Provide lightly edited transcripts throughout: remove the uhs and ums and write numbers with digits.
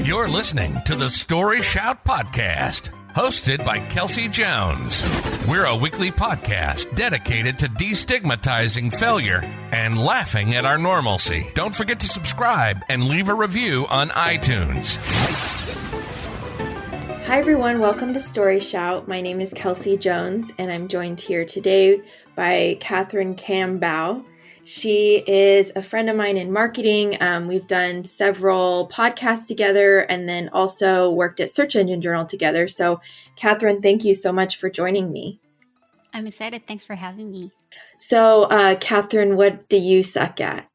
You're listening to the StoryShout podcast, hosted by Kelsey Jones. We're a weekly podcast dedicated to destigmatizing failure and laughing at our normalcy. Don't forget to subscribe and leave a review on iTunes. Hi everyone, welcome to StoryShout. My name is Kelsey Jones and I'm joined here today by Catherine Quiambao. She is a friend of mine in marketing. We've done several podcasts together and then also worked at Search Engine Journal together. So Catherine, thank you so much for joining me. I'm excited. Thanks for having me. So Catherine, what do you suck at?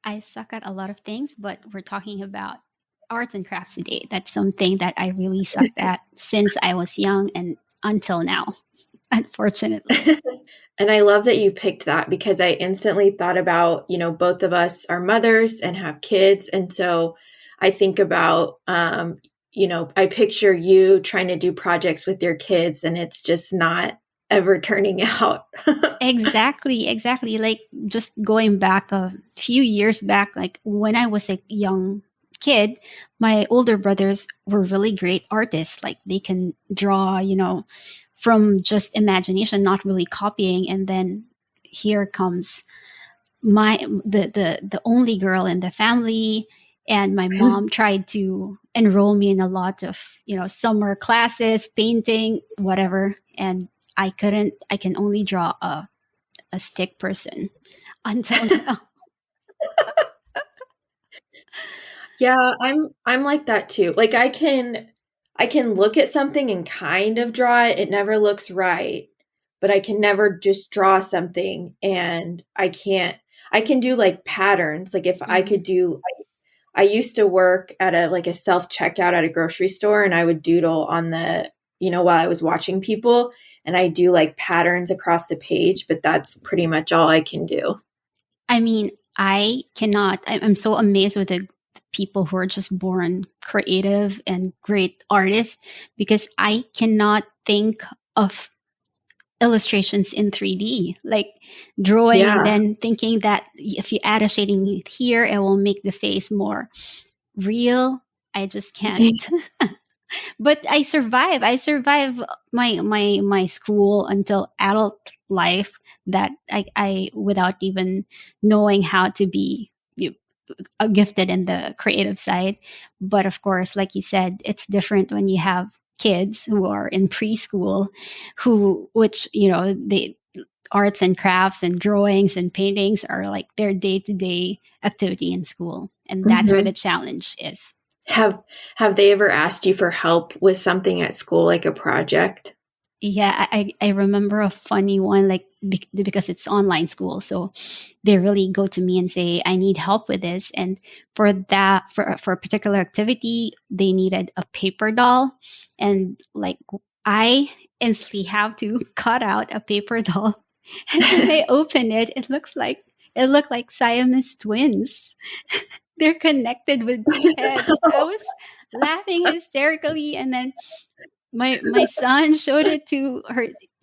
I suck at a lot of things, but we're talking about arts and crafts today. That's something that I really sucked at since I was young and until now, unfortunately. And I love that you picked that because I instantly thought about, both of us are mothers and have kids. And so I think about, I picture you trying to do projects with your kids and it's just not ever turning out. Exactly. Like just going back a few years back, like when I was a young kid, my older brothers were really great artists. Like they can draw, from just imagination, not really copying. And then here comes the only girl in the family, and my mom tried to enroll me in a lot of summer classes, painting, whatever, and I couldn't. I can only draw a stick person until now. Yeah, I'm like that too. Like I can look at something and kind of draw it. It never looks right, but I can never just draw something, and I can do like patterns. Like if I could do, I used to work at a self-checkout at a grocery store, and I would doodle on the, while I was watching people, and I do like patterns across the page, but that's pretty much all I can do. I mean, I cannot, I'm so amazed with the people who are just born creative and great artists, because I cannot think of illustrations in 3D, like drawing and then thinking that if you add a shading here, it will make the face more real. I just can't. But I survive my school until adult life, that I without even knowing how to be gifted in the creative side. But of course, like you said, it's different when you have kids who are in preschool, which the arts and crafts and drawings and paintings are like their day-to-day activity in school, and that's where the challenge is. Have they ever asked you for help with something at school, like a project? Yeah, I remember a funny one, like because it's online school. So they really go to me and say, I need help with this. And for a particular activity, they needed a paper doll. And like I instantly have to cut out a paper doll. And when I open it, it looked like Siamese twins. They're connected with two heads. I was laughing hysterically, and then my son showed it to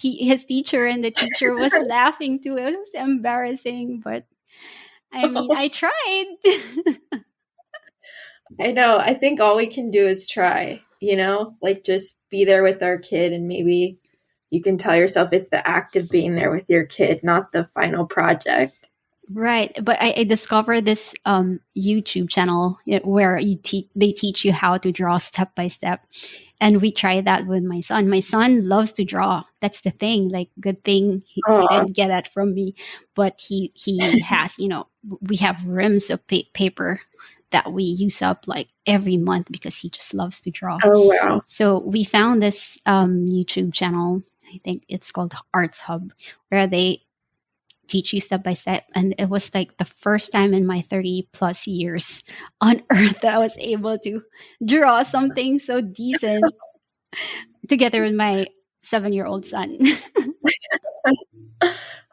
his teacher, and the teacher was laughing too. It was embarrassing, but I mean, I tried. I know. I think all we can do is try, like just be there with our kid, and maybe you can tell yourself it's the act of being there with your kid, not the final project. Right. But I discovered this YouTube channel where they teach you how to draw step by step. And we tried that with my son. My son loves to draw. That's the thing. Like, good thing he didn't get that from me. But he has, we have rims of paper that we use up like every month because he just loves to draw. Oh, wow. So we found this YouTube channel. I think it's called Arts Hub, where they teach you step by step. And it was like the first time in my 30 plus years on earth that I was able to draw something so decent together with my 7-year-old son.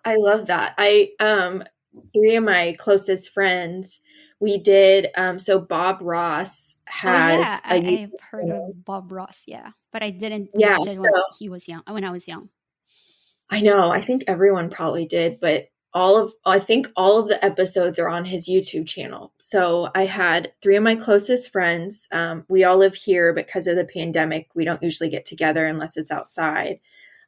I love that. Three of my closest friends, we did, so Bob Ross has I've heard of Bob Ross, but I didn't imagine when I was young. I know. I think everyone probably did, but I think all of the episodes are on his YouTube channel. So I had 3 of my closest friends. We all live here because of the pandemic. We don't usually get together unless it's outside.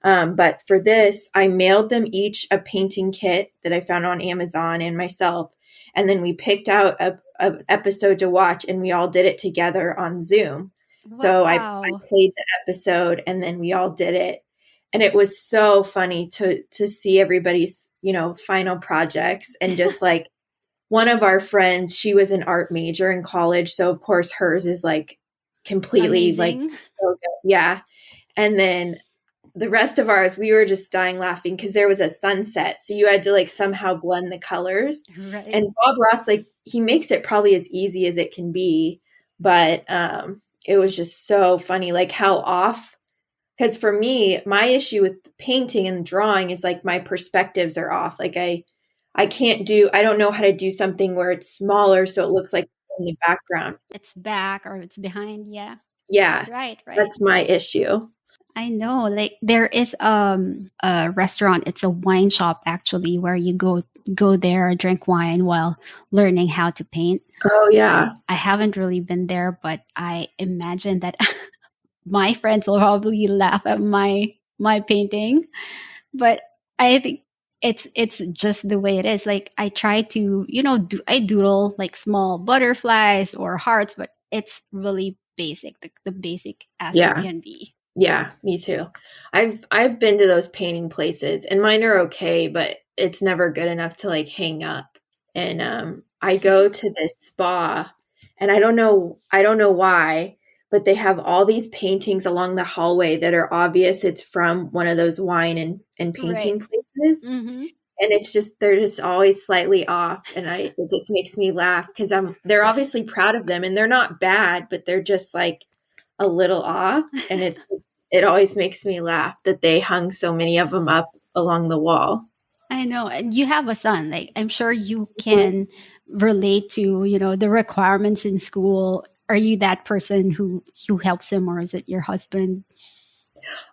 But for this, I mailed them each a painting kit that I found on Amazon and myself. And then we picked out an episode to watch, and we all did it together on Zoom. So I Wow. played the episode, and then we all did it. And it was so funny to see everybody's, final projects. And just like one of our friends, she was an art major in college. So of course hers is like completely like, Amazing. so good. Yeah. And then the rest of ours, we were just dying laughing because there was a sunset. So you had to like somehow blend the colors. Right. And Bob Ross, like, he makes it probably as easy as it can be. But it was just so funny, like how off. Because for me, my issue with painting and drawing is like my perspectives are off. Like I don't know how to do something where it's smaller so it looks like in the background. It's back or it's behind. Yeah. Yeah, Right. that's my issue. I know. Like there is a restaurant. It's a wine shop actually where you go there, drink wine while learning how to paint. Oh yeah. I haven't really been there, but I imagine that my friends will probably laugh at my painting. But I think it's just the way it is. Like I try to, I doodle like small butterflies or hearts, but it's really basic, the basic as it Yeah. can be. Yeah, me too. I've been to those painting places and mine are okay, but it's never good enough to like hang up. And I go to this spa and I don't know why, but they have all these paintings along the hallway that are obvious it's from one of those wine and painting places. Mm-hmm. And it's just they're just always slightly off, and it just makes me laugh because they're obviously proud of them and they're not bad, but they're just like a little off, and it always makes me laugh that they hung so many of them up along the wall. I know. And you have a son. Like I'm sure you can relate to, the requirements in school. Are you that person who helps him, or is it your husband?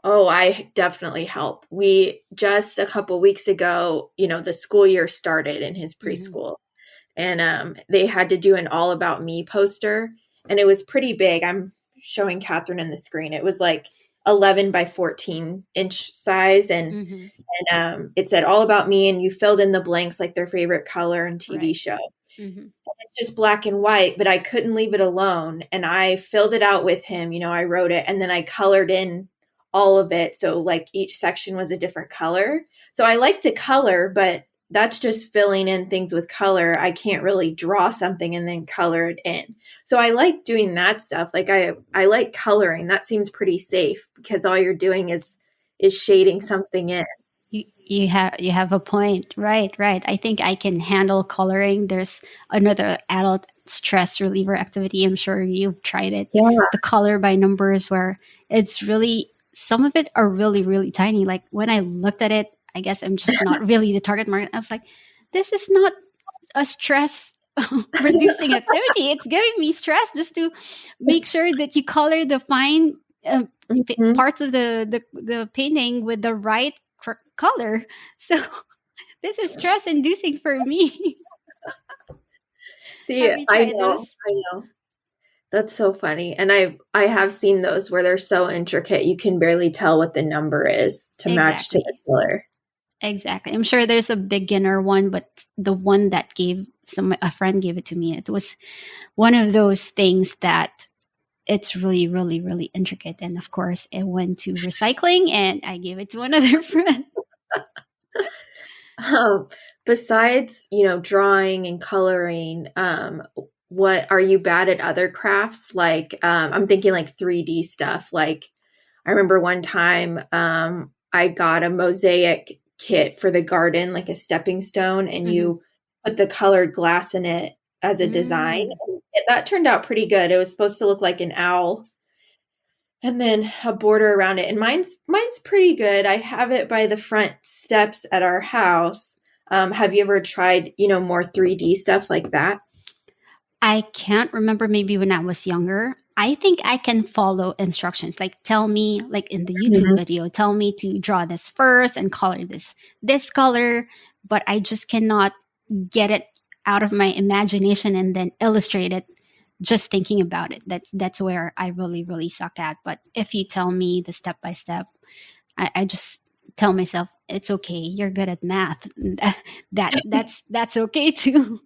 Oh, I definitely help. We just a couple weeks ago, the school year started in his preschool, and they had to do an All About Me poster, and it was pretty big. I'm showing Catherine in the screen. It was like 11 by 14 inch size, and it said all about me, and you filled in the blanks like their favorite color and TV show. Mm-hmm. It's just black and white, but I couldn't leave it alone, and I filled it out with him. I wrote it, and then I colored in all of it, so like each section was a different color. So I like to color, but that's just filling in things with color. I can't really draw something and then color it in. So I like doing that stuff. Like I like coloring. That seems pretty safe because all you're doing is shading something in. You have a point. Right. I think I can handle coloring. There's another adult stress reliever activity. I'm sure you've tried it. Yeah. The color by numbers, where it's really, some of it are really, really tiny. Like when I looked at it, I guess I'm just not really the target market. I was like, this is not a stress reducing activity. It's giving me stress just to make sure that you color the fine parts of the painting with the right color. So this is stress inducing for me. See, I know. That's so funny. And I have seen those where they're so intricate you can barely tell what the number is to match to the color. Exactly. I'm sure there's a beginner one, but the one that a friend gave it to me, it was one of those things that it's really, really, really intricate. And of course, it went to recycling and I gave it to another friend. Besides, drawing and coloring, what are you bad at other crafts? Like, I'm thinking like 3D stuff. Like I remember one time, I got a mosaic kit for the garden, like a stepping stone, and you put the colored glass in it as a design. That turned out pretty good. It was supposed to look like an owl and then a border around it. And mine's pretty good. I have it by the front steps at our house. Have you ever tried, more 3D stuff like that? I can't remember, maybe when I was younger. I think I can follow instructions. Like tell me, like in the YouTube video, tell me to draw this first and color this color. but I just cannot get it out of my imagination and then illustrate it just thinking about it. That's where I really, really suck at. But if you tell me the step by step, I just tell myself it's okay. You're good at math. That's okay too.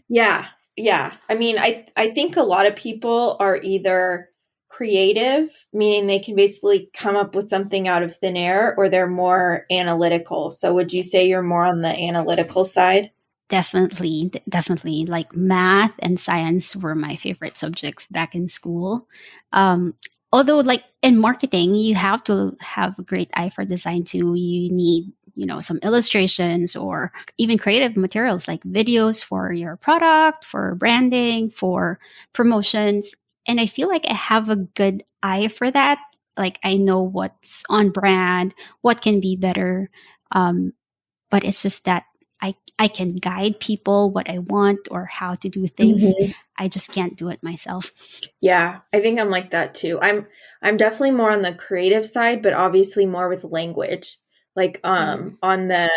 Yeah. Yeah. I mean, I think a lot of people are either creative, meaning they can basically come up with something out of thin air, or they're more analytical. So would you say you're more on the analytical side? Definitely. Like math and science were my favorite subjects back in school. Um, Although, like in marketing, you have to have a great eye for design too. You need, some illustrations or even creative materials like videos for your product, for branding, for promotions. And I feel like I have a good eye for that. Like I know what's on brand, what can be better. But it's just that I can guide people what I want or how to do things. Mhm. I just can't do it myself. Yeah, I think I'm like that too. I'm definitely more on the creative side, but obviously more with language. Like Mm. on the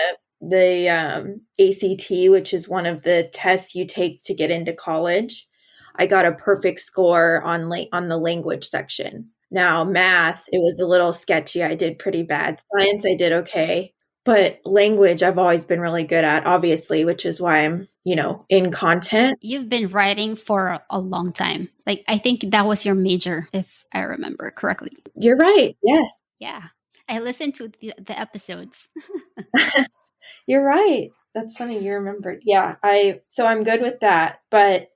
ACT, which is one of the tests you take to get into college, I got a perfect score on the language section. Now, math, it was a little sketchy. I did pretty bad. Science, I did okay. But language, I've always been really good at, obviously, which is why I'm, in content. You've been writing for a long time. Like I think that was your major, if I remember correctly. You're right. Yes. Yeah. I listened to the episodes. You're right. That's funny you remembered. Yeah, so I'm good with that, but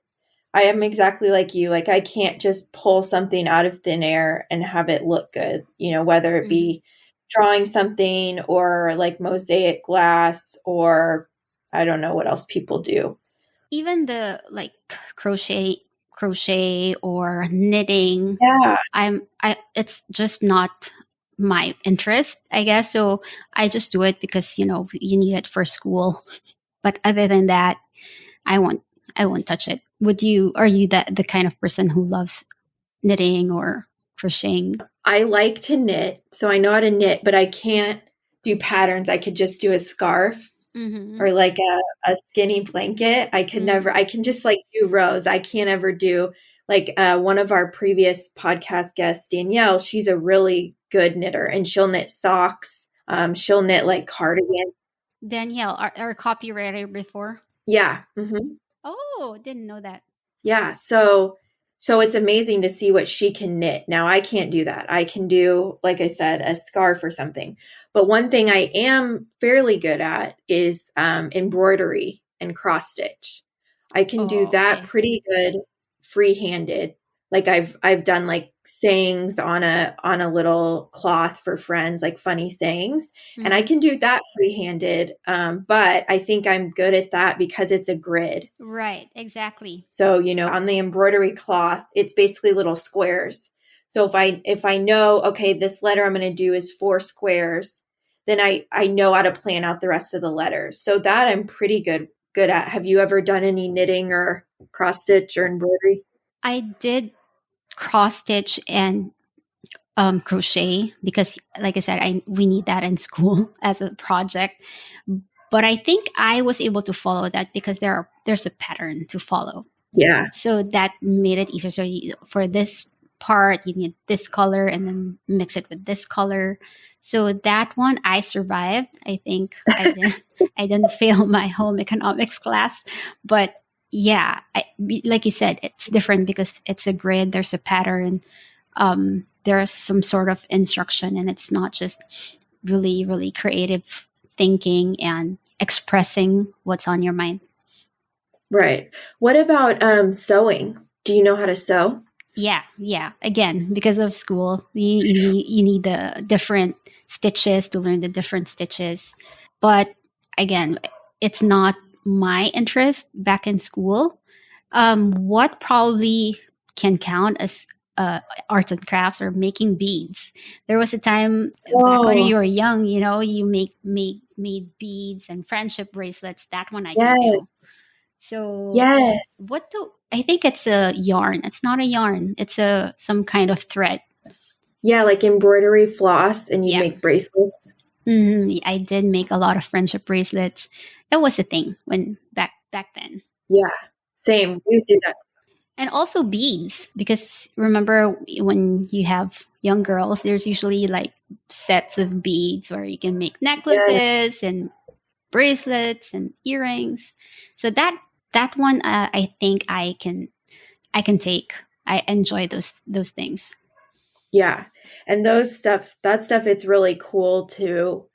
I am exactly like you. Like I can't just pull something out of thin air and have it look good, whether it Mhm. be drawing something or like mosaic glass, or I don't know what else people do. Even the like crochet or knitting, Yeah. I it's just not my interest, I guess. So I just do it because, you need it for school. But other than that, I won't I won't touch it. Are you the kind of person who loves knitting or crocheting? I like to knit, so I know how to knit, but I can't do patterns. I could just do a scarf Mm-hmm. or like a skinny blanket. I could never, Mm-hmm. I can just like do rows. I can't ever do like one of our previous podcast guests, Danielle, she's a really good knitter and she'll knit socks. She'll knit like cardigans. Danielle, our copywriter before. Yeah. Hmm. Oh, didn't know that. Yeah. So it's amazing to see what she can knit. Now I can't do that. I can do, like I said, a scarf or something. But one thing I am fairly good at is embroidery and cross stitch. I can do Oh, that okay. pretty good free-handed. Like I've done like sayings on a little cloth for friends, like funny sayings, and I Mm-hmm. can do that free-handed. But I think I'm good at that because it's a grid. Right, exactly. So, on the embroidery cloth, it's basically little squares. So if I know, okay, this letter I'm going to do is 4 squares, then I know how to plan out the rest of the letters. So that I'm pretty good at. Have you ever done any knitting or cross stitch or embroidery? I did cross stitch and crochet because, like I said, we need that in school as a project. But I think I was able to follow that because there's a pattern to follow. Yeah. So that made it easier. So for this part, you need this color and then mix it with this color. So that one I survived. I think I didn't fail my home economics class, but yeah, like you said, it's different because it's a grid. There's a pattern. There's some sort of instruction, and it's not just really, really creative thinking and expressing what's on your mind. Right. What about sewing? Do you know how to sew? Yeah. Again, because of school, you need the different stitches to learn the different stitches. But again, it's not my interest back in school. What probably can count as arts and crafts or making beads. There was a time back when you Oh, were young, you made beads and friendship bracelets. That one I can yes. do. So Yes. what do I think it's a yarn. It's not a yarn. It's a some kind of thread. Yeah, like embroidery floss and you'd Yeah. make bracelets. I did make a lot of friendship bracelets. It was a thing when back then. Yeah, same. We do that. And also beads, because remember when you have young girls, there's usually like sets of beads where you can make Yeah, necklaces and bracelets and earrings. So that one, I think I can take. I enjoy those things. yeah. And that stuff, it's really cool to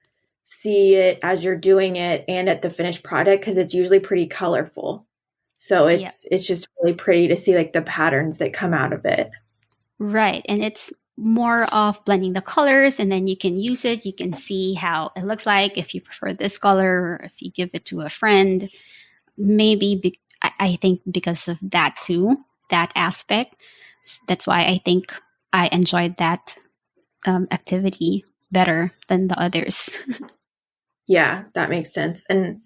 see it as you're doing it and at the finished product because it's usually pretty colorful. So Yeah, it's just really pretty to see like the patterns that come out of it. right. And it's more of blending the colors, and then you can use it. You can see how it looks like if you prefer this color, or if you give it to a friend. Maybe I think because of that too, that aspect. That's why I think I enjoyed that activity better than the others. Yeah, that makes sense. And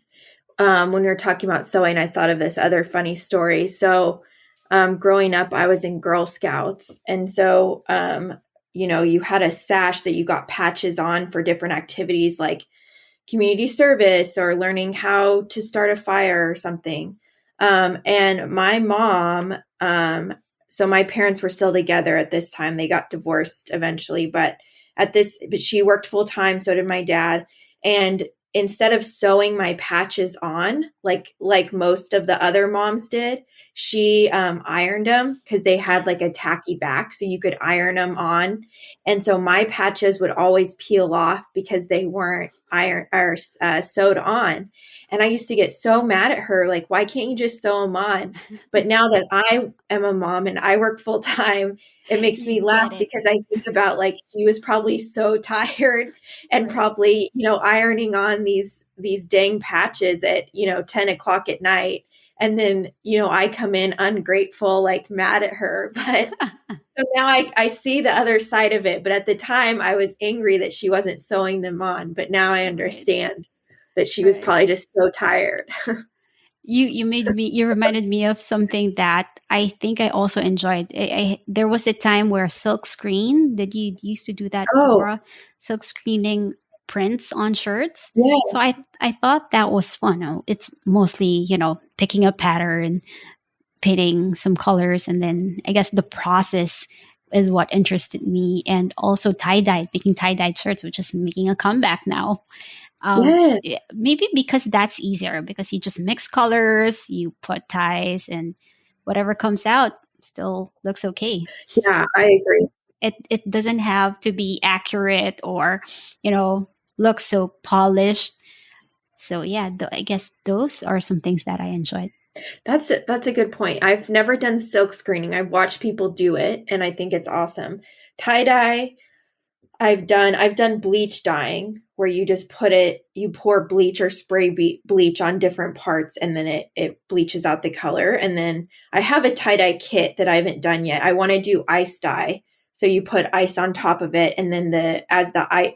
when we were talking about sewing, I thought of this other funny story. So, growing up, I was in Girl Scouts. And so, you had a sash that you got patches on for different activities like community service or learning how to start a fire or something. And my mom, so my parents were still together at this time. They got divorced eventually, but she worked full time. So did my dad. And instead of sewing my patches on, like most of the other moms did, she ironed them because they had like a tacky back, so you could iron them on. And so my patches would always peel off because they weren't iron or sewed on. And I used to get so mad at her, like, why can't you just sew them on? But now that I am a mom and I work full time, it makes me You laugh get it. because I think about like she was probably so tired and Right. probably, ironing on these dang patches at, 10 o'clock at night. And then, I come in ungrateful, like mad at her. But so now I see the other side of it. But at the time I was angry that she wasn't sewing them on. But now I Right. understand that she was Right. probably just so tired. You reminded me of something that I think I also enjoyed. There was a time where silk screen, did you used to do that Oh, before? Silk screening prints on shirts. So I yes. I thought that was fun. It's mostly, picking a pattern, painting some colors, and then I guess the process is what interested me. And also tie-dye, making tie-dyed shirts, which is making a comeback now. Yes. Maybe because that's easier, because you just mix colors, you put ties, and whatever comes out still looks okay. Yeah, I agree. It doesn't have to be accurate or, look so polished. So yeah, I guess those are some things that I enjoyed. That's a good point. I've never done silk screening. I've watched people do it and I think it's awesome. Tie dye, I've done bleach dyeing where you pour bleach or spray bleach on different parts and then it bleaches out the color. And then I have a tie dye kit that I haven't done yet. I want to do ice dye. So you put ice on top of it and then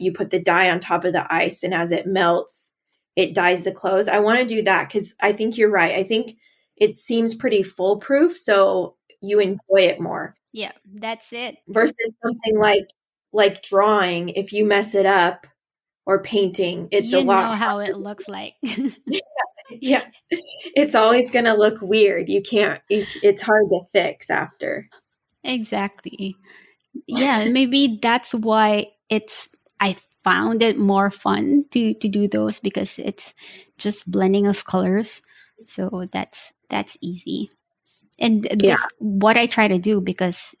you put the dye on top of the ice and as it melts, it dyes the clothes. I want to do that cuz I think you're right. I think it seems pretty foolproof so you enjoy it more Yeah, that's it. versus something like drawing. If you mess it up or painting, it's a You lot know how it harder. looks like. Yeah, it's always going to look weird. It's hard to fix after. Exactly. Yeah, maybe that's why I found it more fun to do those, because it's just blending of colors. So that's easy. And Yeah. this what I try to do, because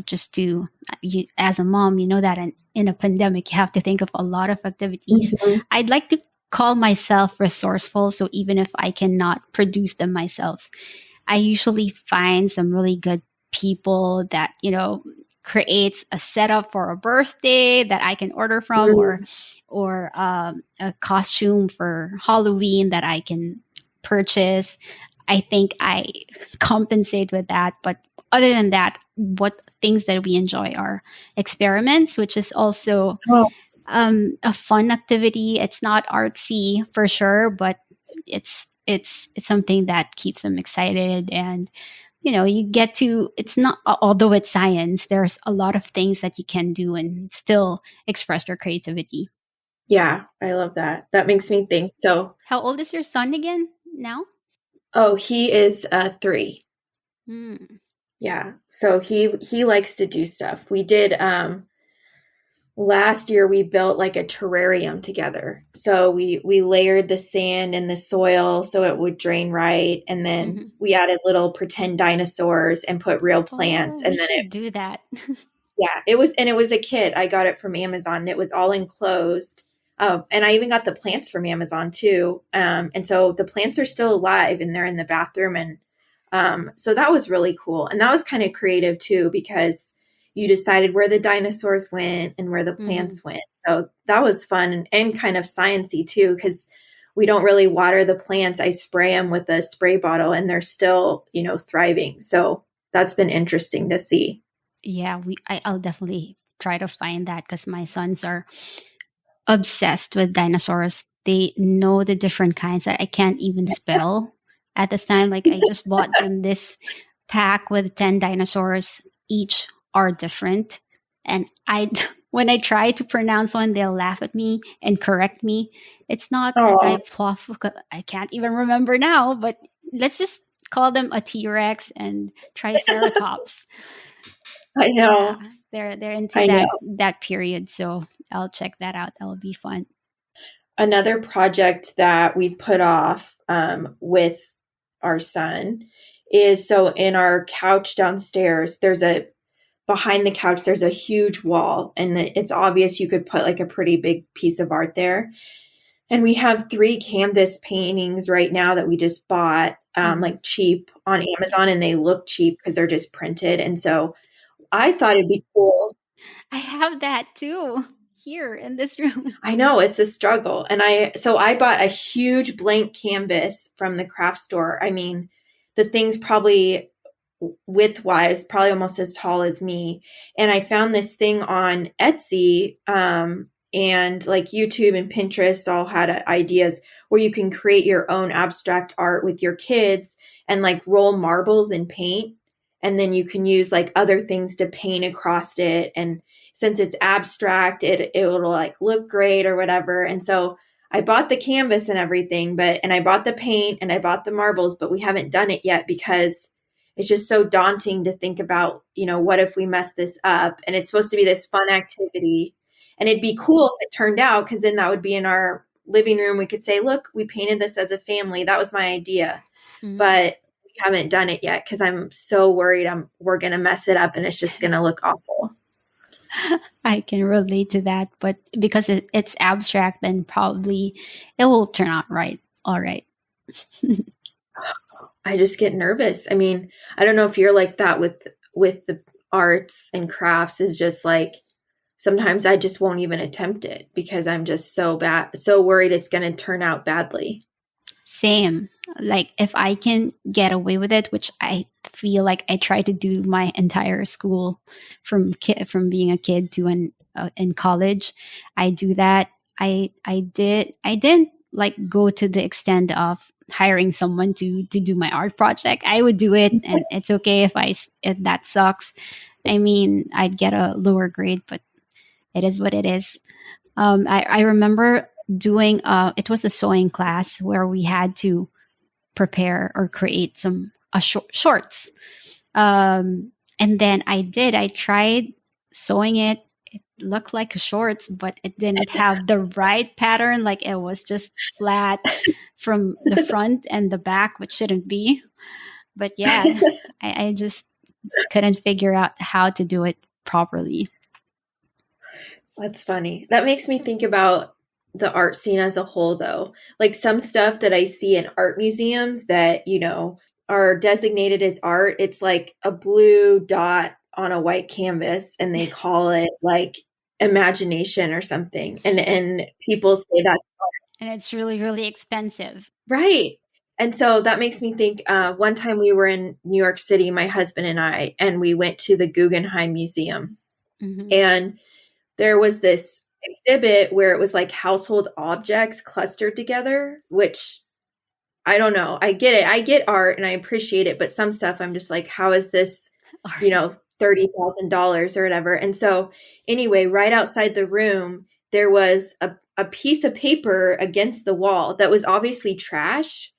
just to you, as a mom, that in a pandemic you have to think of a lot of activities. Mhm. I'd like to call myself resourceful, so even if I cannot produce them myself, I usually find some really good people that creates a setup for a birthday that I can order from, Mm. or a costume for Halloween that I can purchase. I think I compensate with that. But other than that, what things that we enjoy are experiments, which is also Oh, a fun activity. It's not artsy for sure, but it's something that keeps them excited. And you get to, it's not, although it's science, there's a lot of things that you can do and still express your creativity. Yeah, I love that. That makes me think. So, How old is your son again now? oh, he is 3. Hmm. Yeah. So he likes to do stuff. We did last year we built like a terrarium together. So we layered the sand and the soil so it would drain right, and then Hmm. we added little pretend dinosaurs and put real plants, Oh, and we then it should do that. yeah, it was a kit. I got it from Amazon and it was all enclosed. And I even got the plants from Amazon too. And so the plants are still alive and they're in the bathroom. And so that was really cool. And that was kind of creative too, because you decided where the dinosaurs went and where the Hmm. plants went. So that was fun and kind of sciencey too, because we don't really water the plants. I spray them with a spray bottle and they're still, thriving. So that's been interesting to see. Yeah, I'll definitely try to find that because my sons are obsessed with dinosaurs. They know the different kinds that I can't even spell at this time. Like I just bought them this pack with 10 dinosaurs. Each are different. And when I try to pronounce one, they'll laugh at me and correct me. It's not a Oh, Diplophoca. I can't even remember now, but let's just call them a T-Rex and Triceratops. I Yeah, know. they're into I know. that period, so I'll check that out. That'll be fun. Another project that we've put off with our son is so in our couch downstairs, behind the couch, there's a huge wall, and it's obvious you could put like a pretty big piece of art there. And we have 3 canvas paintings right now that we just bought, Hmm. like cheap on Amazon, and they look cheap because they're just printed. And so I thought it'd be cool. I have that too here in this room. I know it's a struggle. And I bought a huge blank canvas from the craft store. I mean, the thing's probably width wise, probably almost as tall as me. And I found this thing on Etsy, and like YouTube and Pinterest all had ideas where you can create your own abstract art with your kids and like roll marbles in paint. And then you can use like other things to paint across it. And since it's abstract, it'll like look great or whatever. And so I bought the canvas and everything, and I bought the paint and I bought the marbles, but we haven't done it yet because it's just so daunting to think about, what if we mess this up? And it's supposed to be this fun activity. And it'd be cool if it turned out, because then that would be in our living room. We could say, look, we painted this as a family. That was my idea. Mm. But we haven't done it yet because I'm so worried we're going to mess it up and it's just going to look awful. I can relate to that, but because it's abstract, then probably it will turn out right. All right. I just get nervous. I mean, I don't know if you're like that with the arts and crafts, is just like sometimes I just won't even attempt it because I'm just so worried it's going to turn out badly. Same. Like if I can get away with it, which I feel like I try to do my entire school from being a kid to in college, I do that. I didn't like go to the extent of hiring someone to do my art project. I would do it, and it's okay if that sucks. I mean, I'd get a lower grade, but it is what it is. I remember doing it was a sewing class where we had to prepare or create some shorts, and then I tried sewing it. It looked like shorts, but it didn't have the right pattern. Like it was just flat from the front and the back, which shouldn't be. But yeah, I just couldn't figure out how to do it properly. That's funny. That makes me think about the art scene as a whole, though. Like some stuff that I see in art museums that, are designated as art, it's like a blue dot on a white canvas and they call it like imagination or something. And people say that, And it's really, really expensive. right. And so that makes me think one time we were in New York City, my husband and I, and we went to the Guggenheim Museum. Hmm. And there was this exhibit where it was like household objects clustered together, which I don't know. I get it. I get art and I appreciate it, but some stuff I'm just like, how is this, $30,000 or whatever? And so anyway, right outside the room, there was a piece of paper against the wall that was obviously trash,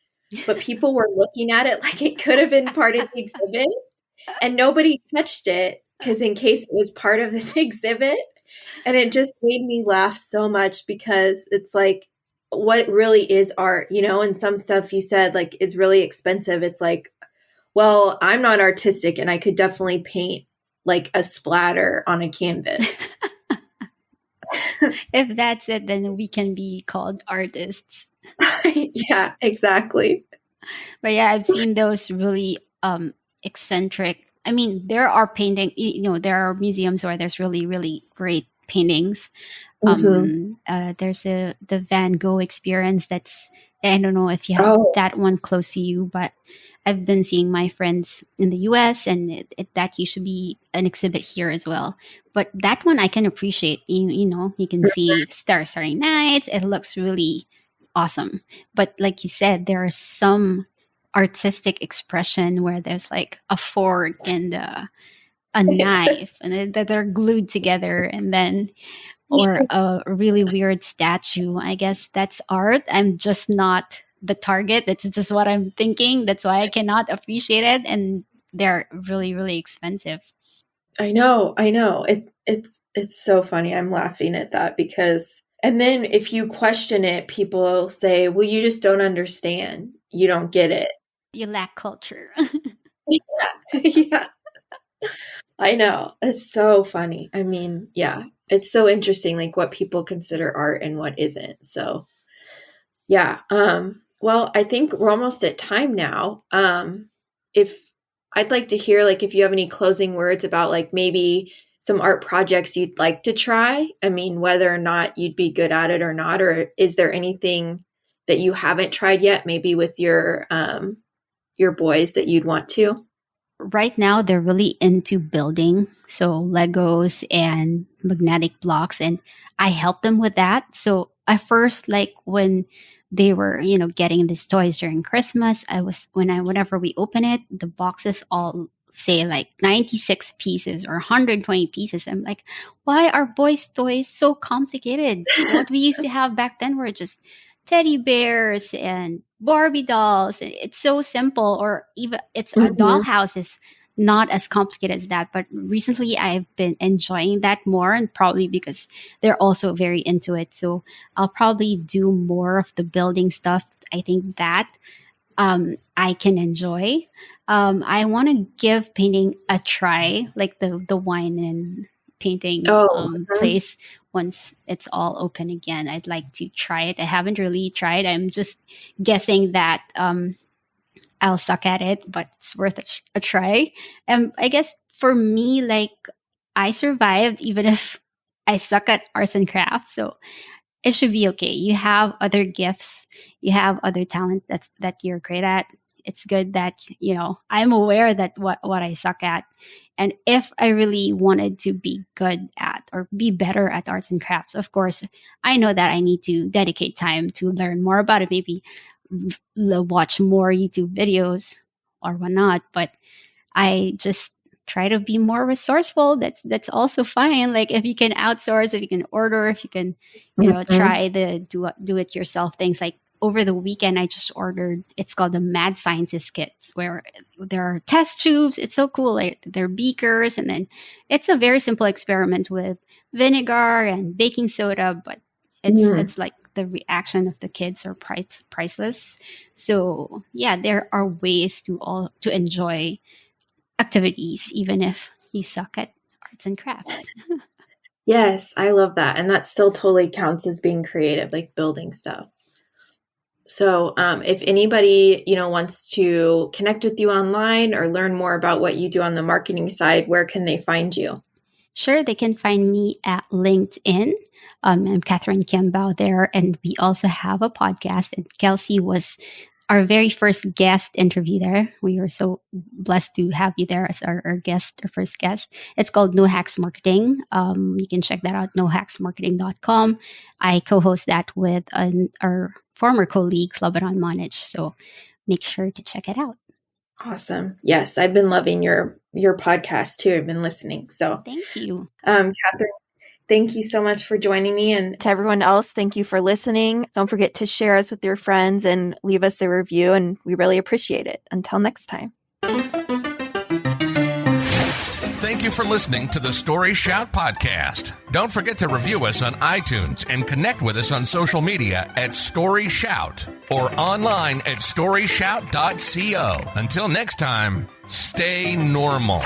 but people were looking at it like it could have been part of the exhibit, and nobody touched it because in case it was part of this exhibit. And it just made me laugh so much because it's like, what really is art, and some stuff you said like is really expensive. It's like, well, I'm not artistic and I could definitely paint like a splatter on a canvas. If that's it, then we can be called artists. Yeah, exactly. But yeah, I've seen those really eccentric. I mean, there are there are museums where there's really, really great paintings. There's the Van Gogh experience. I don't know if you have that one close to you, but I've been seeing my friends in the US, and that used to be an exhibit here as well. But that one I can appreciate. You can see Starry Nights. It looks really awesome. But like you said, there are some artistic expression where there's like a fork and a knife, and that they're glued together, and then or a really weird statue. I guess that's art. I'm just not the target. That's just what I'm thinking. That's why I cannot appreciate it. And they're really, really expensive. I know. It's so funny. I'm laughing at that because, and then if you question it, people say, well, you just don't understand. You don't get it. You lack culture. Yeah. I know. It's so funny. I mean, yeah, it's so interesting, like what people consider art and what isn't. So yeah. Well, I think we're almost at time now. If I'd like to hear, like, if you have any closing words about like maybe some art projects you'd like to try. I mean, whether or not you'd be good at it or not, or is there anything that you haven't tried yet, maybe with your boys that you'd want to? Right now, they're really into building. So Legos and magnetic blocks. And I help them with that. So at first, like when they were, getting these toys during Christmas, whenever we open it, the boxes all say like 96 pieces or 120 pieces. I'm like, why are boys' toys so complicated? What we used to have back then were just teddy bears and Barbie dolls. It's so simple, or even it's a dollhouse is not as complicated as that. But recently I've been enjoying that more, and probably because they're also very into it. So I'll probably do more of the building stuff. I think that I can enjoy. I want to give painting a try, like the wine and painting place once it's all open again. I'd like to try it. I haven't really tried. I'm just guessing that I'll suck at it, but it's worth a try. I guess for me, like I survived even if I suck at arts and crafts. So it should be okay. You have other gifts, you have other talent that you're great at. It's good that I'm aware that what I suck at, and if I really wanted to be good at or be better at arts and crafts, of course I know that I need to dedicate time to learn more about it, maybe watch more YouTube videos or whatnot. But I just try to be more resourceful. That's also fine. Like if you can outsource, if you can order, if you can, try the do it yourself things. Like over the weekend, I just ordered. It's called the Mad Scientist kits, where there are test tubes. It's so cool. Like they're beakers, and then it's a very simple experiment with vinegar and baking soda. But it's like the reaction of the kids are priceless. So yeah, there are ways to enjoy activities, even if you suck at arts and crafts. Yes, I love that. And that still totally counts as being creative, like building stuff. So if anybody, wants to connect with you online or learn more about what you do on the marketing side, where can they find you? Sure, they can find me at LinkedIn. I'm Catherine Quiambao there, and we also have a podcast. And Kelsey was our very first guest interview there. We were so blessed to have you there as our first guest. It's called No Hacks Marketing. You can check that out, nohacksmarketing.com. I co-host that with our former colleague, Slobodan Monic. So make sure to check it out. Awesome. Yes, I've been loving your podcast too. I've been listening. So thank you. Catherine, Thank you so much for joining me. And to everyone else, thank you for listening. Don't forget to share us with your friends and leave us a review, and we really appreciate it. Until next time. Thank you for listening to the StoryShout podcast. Don't forget to review us on iTunes and connect with us on social media at StoryShout or online at storyshout.co. Until next time, stay normal.